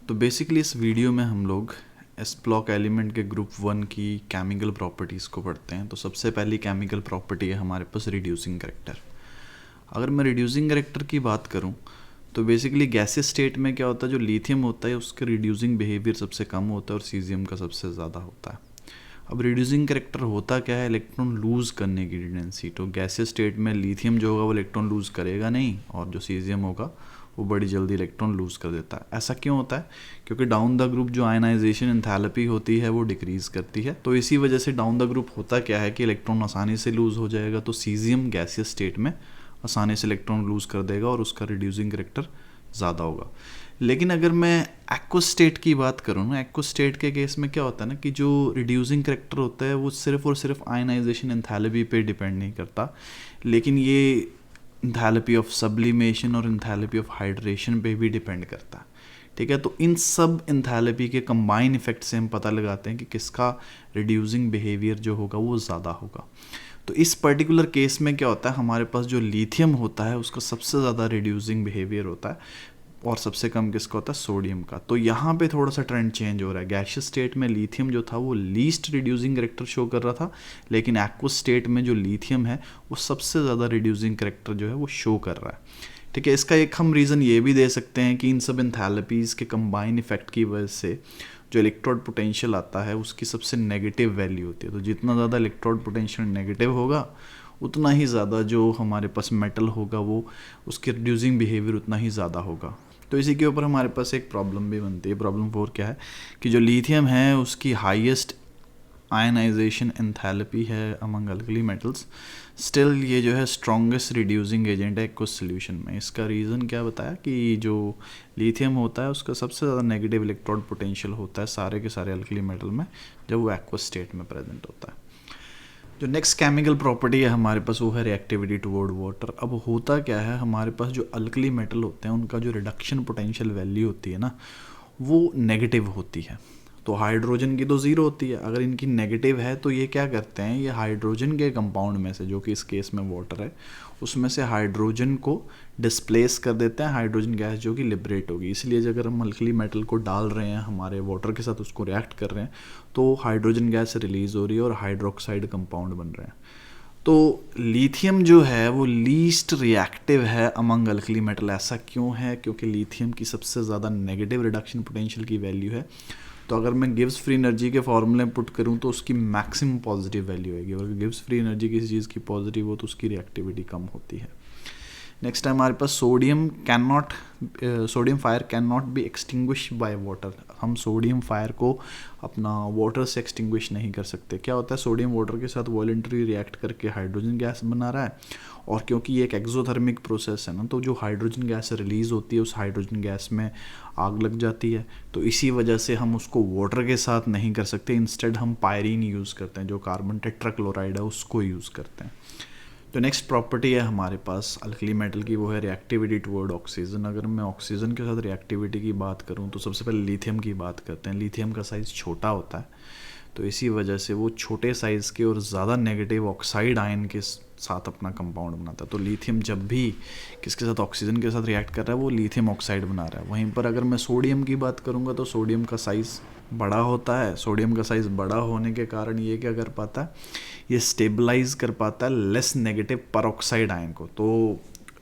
तो बेसिकली इस वीडियो में हम लोग एस ब्लॉक एलिमेंट के ग्रुप 1 की केमिकल प्रॉपर्टीज़ को पढ़ते हैं। तो सबसे पहली केमिकल प्रॉपर्टी है हमारे पास रिड्यूसिंग कैरेक्टर। अगर मैं रिड्यूसिंग कैरेक्टर की बात करूं तो बेसिकली गैसियस स्टेट में क्या होता है, जो लिथियम होता है उसके रिड्यूसिंग बिहेवियर सबसे कम होता है और सीजियम का सबसे ज़्यादा होता है। अब रिड्यूसिंग कैरेक्टर होता क्या है, इलेक्ट्रॉन लूज़ करने की टेंडेंसी। तो गैसियस स्टेट में लिथियम जो होगा वो इलेक्ट्रॉन लूज़ करेगा नहीं, और जो सीजियम होगा वो बड़ी जल्दी इलेक्ट्रॉन लूज़ कर देता है। ऐसा क्यों होता है? क्योंकि डाउन द ग्रुप जो आयनाइजेशन एंथैल्पी होती है वो डिक्रीज़ करती है। तो इसी वजह से डाउन द ग्रुप होता क्या है कि इलेक्ट्रॉन आसानी से लूज़ हो जाएगा। तो सीजियम गैसियस स्टेट में आसानी से इलेक्ट्रॉन लूज़ कर देगा और उसका रिड्यूसिंग कैरेक्टर ज़्यादा होगा। लेकिन अगर मैं एक्वस स्टेट की बात करूँ ना, एक्वस स्टेट के केस में क्या होता है ना कि जो रिड्यूसिंग कैरेक्टर होता है वो सिर्फ और सिर्फ आयनाइजेशन एंथैल्पी पे डिपेंड नहीं करता, लेकिन ये एंथैल्पी ऑफ सब्लिमेशन और एंथैल्पी ऑफ हाइड्रेशन पे भी डिपेंड करता है। ठीक है, तो इन सब एंथैल्पी के कंबाइन इफेक्ट से हम पता लगाते हैं कि किसका रिड्यूसिंग बिहेवियर जो होगा वो ज़्यादा होगा। तो इस पर्टिकुलर केस में क्या होता है, हमारे पास जो लिथियम होता है उसका सबसे ज़्यादा रिड्यूसिंग बिहेवियर होता है और सबसे कम किसका होता है, सोडियम का। तो यहाँ पे थोड़ा सा ट्रेंड चेंज हो रहा है। गैसियस स्टेट में लिथियम जो था वो लीस्ट रिड्यूसिंग कैरेक्टर शो कर रहा था, लेकिन एक्वस स्टेट में जो लिथियम है वो सबसे ज़्यादा रिड्यूसिंग कैरेक्टर जो है वो शो कर रहा है। ठीक है, इसका एक हम रीज़न ये भी दे सकते हैं कि इन सब एंथैल्पीज़ के कंबाइन इफेक्ट की वजह से जो इलेक्ट्रोड पोटेंशियल आता है उसकी सबसे नेगेटिव वैल्यू होती है। तो जितना ज़्यादा इलेक्ट्रोड पोटेंशियल नेगेटिव होगा उतना ही ज़्यादा जो हमारे पास मेटल होगा वो उसके रिड्यूसिंग बिहेवियर उतना ही ज़्यादा होगा। तो इसी के ऊपर हमारे पास एक प्रॉब्लम भी बनती है। प्रॉब्लम 4 क्या है कि जो लिथियम है उसकी हाईएस्ट आयनाइजेशन एंथैल्पी है अमंग अल्कली मेटल्स, स्टिल ये जो है स्ट्रॉन्गेस्ट रिड्यूसिंग एजेंट है कुछ सोल्यूशन में। इसका रीज़न क्या बताया कि जो लिथियम होता है उसका सबसे ज़्यादा नेगेटिव इलेक्ट्रोड पोटेंशियल होता है सारे के सारे अल्कली मेटल में जब वो एक्वस स्टेट में प्रेजेंट होता है। जो नेक्स्ट केमिकल प्रॉपर्टी है हमारे पास वो है रिएक्टिविटी टुवर्ड वाटर। अब होता क्या है, हमारे पास जो अल्कली मेटल होते हैं उनका जो रिडक्शन पोटेंशियल वैल्यू होती है ना वो नेगेटिव होती है। तो हाइड्रोजन की तो ज़ीरो होती है, अगर इनकी नेगेटिव है तो ये क्या करते हैं, ये हाइड्रोजन के कंपाउंड में से जो कि इस केस में वाटर है उसमें से हाइड्रोजन को डिस्प्लेस कर देते हैं, हाइड्रोजन गैस जो कि लिबरेट होगी। इसलिए अगर हम अल्कली मेटल को डाल रहे हैं हमारे वाटर के साथ, उसको रिएक्ट कर रहे हैं तो हाइड्रोजन गैस रिलीज़ हो रही है और हाइड्रोक्साइड कंपाउंड बन रहे हैं। तो लिथियम जो है वो लीस्ट रिएक्टिव है अमंग अल्कली मेटल। ऐसा क्यों है? क्योंकि लिथियम की सबसे ज़्यादा नेगेटिव रिडक्शन पोटेंशियल की वैल्यू है। तो अगर मैं गिब्स फ्री एनर्जी के फॉर्मूले में पुट करूँ तो उसकी मैक्सिमम पॉजिटिव वैल्यू आएगी। अगर गिब्स फ्री एनर्जी किसी चीज़ की पॉजिटिव हो तो उसकी रिएक्टिविटी कम होती है। नेक्स्ट है हमारे पास sodium fire can not be extinguish by water. हम सोडियम फायर को अपना वाटर से एक्सटिंग्विश नहीं कर सकते। क्या होता है, सोडियम वाटर के साथ वॉलंटरी रिएक्ट करके हाइड्रोजन गैस बना रहा है, और क्योंकि ये एक एक्सोथर्मिक प्रोसेस है ना, तो जो हाइड्रोजन गैस रिलीज़ होती है उस हाइड्रोजन गैस में आग लग जाती है। तो इसी वजह से हम उसको वाटर के साथ नहीं कर सकते, इंस्टेड हम पायरीन यूज़ करते हैं, जो कार्बन टेट्राक्लोराइड है उसको यूज़ करते हैं। तो नेक्स्ट प्रॉपर्टी है हमारे पास अल्कली मेटल की, वो है रिएक्टिविटी टुवर्ड ऑक्सीजन। अगर मैं ऑक्सीजन के साथ रिएक्टिविटी की बात करूं तो सबसे पहले लिथियम की बात करते हैं। लिथियम का साइज़ छोटा होता है, तो इसी वजह से वो छोटे साइज़ के और ज़्यादा नेगेटिव ऑक्साइड आयन के साथ अपना कंपाउंड बनाता है। तो लिथियम जब भी किसके साथ, ऑक्सीजन के साथ रिएक्ट कर रहा है वो लिथियम ऑक्साइड बना रहा है। वहीं पर अगर मैं सोडियम की बात करूँगा तो सोडियम का साइज़ बड़ा होता है। सोडियम का साइज़ बड़ा होने के कारण ये क्या कर पाता है, ये स्टेबलाइज कर पाता है लेस नेगेटिव परऑक्साइड आयन को। तो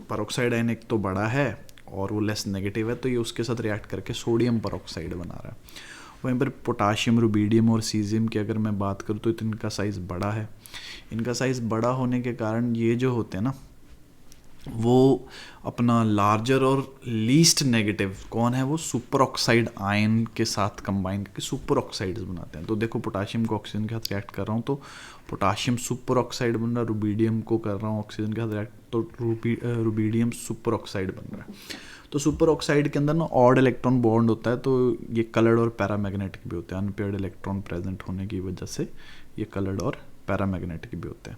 परऑक्साइड आयन एक तो बड़ा है और वो लेस नेगेटिव है, तो ये उसके साथ रिएक्ट करके सोडियम परऑक्साइड बना रहा है। वहीं पर पोटाशियम, रुबीडियम और सीजियम की अगर मैं बात करूँ तो इनका साइज़ बड़ा है। इनका साइज़ बड़ा होने के कारण ये जो होते हैं ना वो अपना लार्जर और लीस्ट नेगेटिव कौन है, वो सुपर ऑक्साइड आयन के साथ कंबाइन करके सुपर ऑक्साइड्स बनाते हैं। तो देखो पोटाशियम को ऑक्सीजन के साथ रिएक्ट कर रहा हूँ तो पोटाशियम सुपर ऑक्साइड बन रहा है, रुबीडियम को कर रहा हूँ ऑक्सीजन के साथ रिएक्ट तो रुबीडियम सुपर ऑक्साइड बन रहा है। तो सुपर ऑक्साइड के अंदर ना ऑड इलेक्ट्रॉन बॉन्ड होता है, तो ये कलर्ड और पैरामैग्नेटिक भी होते हैं। अनपेयर्ड इलेक्ट्रॉन प्रेजेंट होने की वजह से ये कलर्ड और पैरामैग्नेटिक भी होते हैं।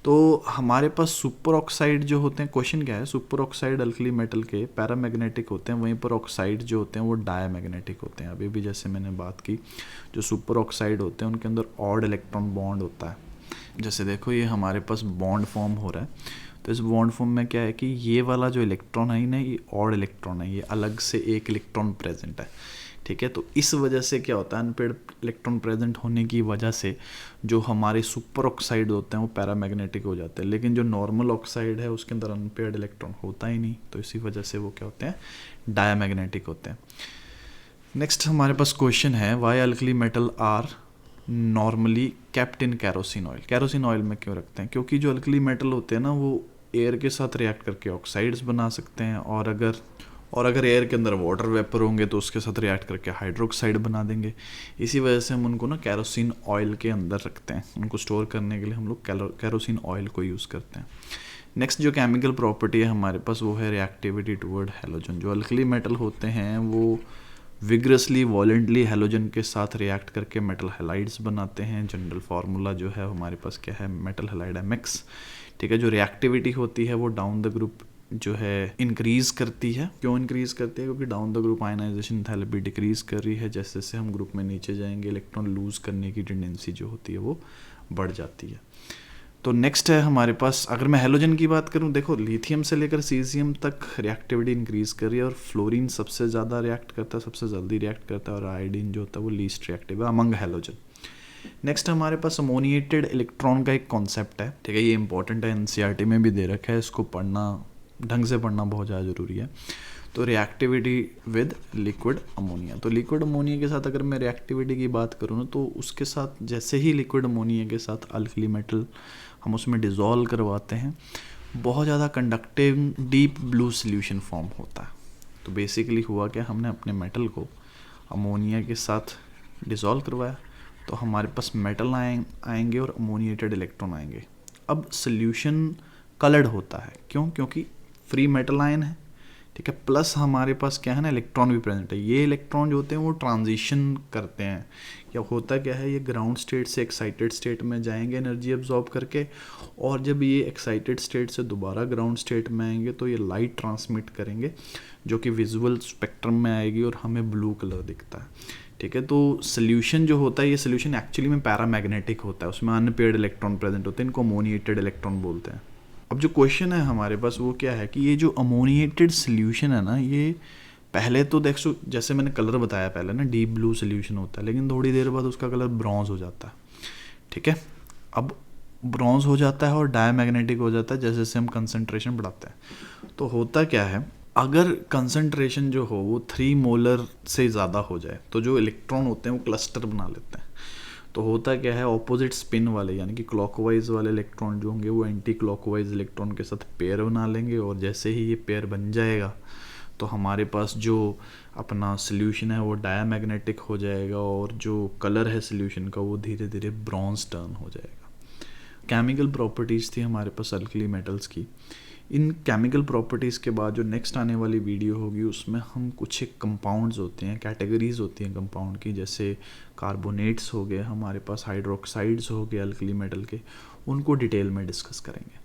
तो हमारे पास सुपर ऑक्साइड जो होते हैं, क्वेश्चन क्या है, सुपर ऑक्साइड अल्कली मेटल के पैरामैग्नेटिक होते हैं, वहीं पर ऑक्साइड जो होते हैं वो डायमैग्नेटिक होते हैं। अभी भी जैसे मैंने बात की, जो सुपर ऑक्साइड होते हैं उनके अंदर ऑड इलेक्ट्रॉन बॉन्ड होता है। जैसे देखो ये हमारे पास बॉन्ड फॉर्म हो रहा है, तो इस बॉन्ड फॉर्म में क्या है कि ये वाला जो इलेक्ट्रॉन है ना, ये ऑड इलेक्ट्रॉन है, ये अलग से एक इलेक्ट्रॉन प्रेजेंट है, ठीक है। तो इस वजह से क्या होता है, अनपेड इलेक्ट्रॉन प्रेजेंट होने की वजह से जो हमारे सुपर ऑक्साइड होते हैं वो पैरामैग्नेटिक हो जाते हैं, लेकिन जो नॉर्मल ऑक्साइड है उसके अंदर अनपेड इलेक्ट्रॉन होता ही नहीं, तो इसी वजह से वो क्या होते हैं, डायामैग्नेटिक होते हैं। नेक्स्ट हमारे पास क्वेश्चन है, why alkali metal are normally kept in kerosene oil. Kerosene oil में क्यों रखते हैं, क्योंकि जो अल्कली मेटल होते हैं ना वो एयर के साथ रिएक्ट करके ऑक्साइड्स बना सकते हैं, और अगर एयर के अंदर वाटर वेपर होंगे तो उसके साथ रिएक्ट करके हाइड्रोक्साइड बना देंगे। इसी वजह से हम उनको ना कैरोसिन ऑयल के अंदर रखते हैं, उनको स्टोर करने के लिए हम लोग कैरोसिन ऑयल को यूज़ करते हैं। नेक्स्ट जो केमिकल प्रॉपर्टी है हमारे पास वो है रिएक्टिविटी टुवर्ड हैलोजन। जो अल्कली मेटल होते हैं वो विग्रसली वॉलेंटली हैलोजन के साथ रिएक्ट करके मेटल हैलाइड्स बनाते हैं। जनरल फार्मूला जो है हमारे पास क्या है, मेटल हैलाइड MX, ठीक है। जो रिएक्टिविटी होती है वो डाउन द ग्रुप जो है इंक्रीज़ करती है। क्यों इंक्रीज़ करती है, क्योंकि down the group ionization enthalpy decrease कर रही है, जैसे जैसे हम ग्रुप में नीचे जाएंगे इलेक्ट्रॉन लूज़ करने की टेंडेंसी जो होती है वो बढ़ जाती है। तो नेक्स्ट है हमारे पास, अगर मैं हैलोजन की बात करूं, देखो लिथियम से लेकर सीजियम तक रिएक्टिविटी इंक्रीज़ कर रही है, और फ्लोरीन सबसे ज़्यादा रिएक्ट करता है, सबसे जल्दी रिएक्ट करता है, और आयोडीन जो होता है वो लीस्ट रिएक्टिव है अमंग हैलोजन। नेक्स्ट हमारे पास अमोनिएटेड इलेक्ट्रॉन का एक कॉन्सेप्ट है, ठीक है। ये इंपॉर्टेंट है, NCERT में भी दे रखा है, इसको पढ़ना ढंग से पढ़ना बहुत ज़्यादा ज़रूरी है। तो रिएक्टिविटी विद लिक्विड अमोनिया, तो लिक्विड अमोनिया के साथ अगर मैं रिएक्टिविटी की बात करूँ ना, तो उसके साथ जैसे ही लिक्विड अमोनिया के साथ अल्कली मेटल हम उसमें डिज़ोल्व करवाते हैं, बहुत ज़्यादा conductive deep blue solution form होता है। तो बेसिकली हुआ क्या, हमने अपने मेटल को अमोनिया के साथ डिज़ोल्व करवाया, तो हमारे पास मेटल आएंगे और अमोनिएटेड इलेक्ट्रॉन आएंगे। अब सॉल्यूशन कलर्ड होता है, क्यों, क्योंकि फ्री मेटल आयन है, ठीक है, प्लस हमारे पास क्या है ना, इलेक्ट्रॉन भी प्रेजेंट है। ये इलेक्ट्रॉन जो होते हैं वो ट्रांजिशन करते हैं, क्या होता क्या है, ये ग्राउंड स्टेट से एक्साइटेड स्टेट में जाएंगे एनर्जी एब्जॉर्ब करके, और जब ये एक्साइटेड स्टेट से दोबारा ग्राउंड स्टेट में आएंगे तो ये लाइट ट्रांसमिट करेंगे जो कि विजुअल स्पेक्ट्रम में आएगी और हमें ब्लू कलर दिखता है, ठीक है। तो सोल्यूशन जो होता है, ये सोल्यूशन एक्चुअली में पैरामैग्नेटिक होता है, उसमें अनपेयर्ड इलेक्ट्रॉन प्रेजेंट होते हैं, इनको अमोनिएटेड इलेक्ट्रॉन बोलते हैं। अब जो क्वेश्चन है हमारे पास वो क्या है कि ये जो अमोनिएटेड सोल्यूशन है ना, ये पहले तो देखो जैसे मैंने कलर बताया पहले ना, डीप ब्लू सोल्यूशन होता है, लेकिन थोड़ी देर बाद उसका कलर ब्रॉन्ज हो जाता है, ठीक है। अब ब्रॉन्ज हो जाता है और डायमैग्नेटिक हो जाता है जैसे जैसे हम कंसंट्रेशन बढ़ाते हैं। तो होता क्या है, अगर कंसंट्रेशन जो हो वो 3 मोलर से ज़्यादा हो जाए तो जो इलेक्ट्रॉन होते हैं वो क्लस्टर बना लेते हैं। तो होता क्या है, ऑपोजिट स्पिन वाले यानी कि क्लॉकवाइज वाले इलेक्ट्रॉन जो होंगे वो एंटी क्लॉकवाइज इलेक्ट्रॉन के साथ पेयर बना लेंगे, और जैसे ही ये पेयर बन जाएगा तो हमारे पास जो अपना सोल्यूशन है वो डायमैग्नेटिक हो जाएगा, और जो कलर है सोल्यूशन का वो धीरे धीरे ब्रॉन्ज टर्न हो जाएगा। केमिकल प्रॉपर्टीज़ थी हमारे पास अल्कली मेटल्स की। इन केमिकल प्रॉपर्टीज़ के बाद जो नेक्स्ट आने वाली वीडियो होगी उसमें हम कुछ एक कंपाउंड्स होते हैं, कैटेगरीज होती हैं कंपाउंड की, जैसे कार्बोनेट्स हो गए हमारे पास, हाइड्रोक्साइड्स हो गए अल्कली मेटल के, उनको डिटेल में डिस्कस करेंगे।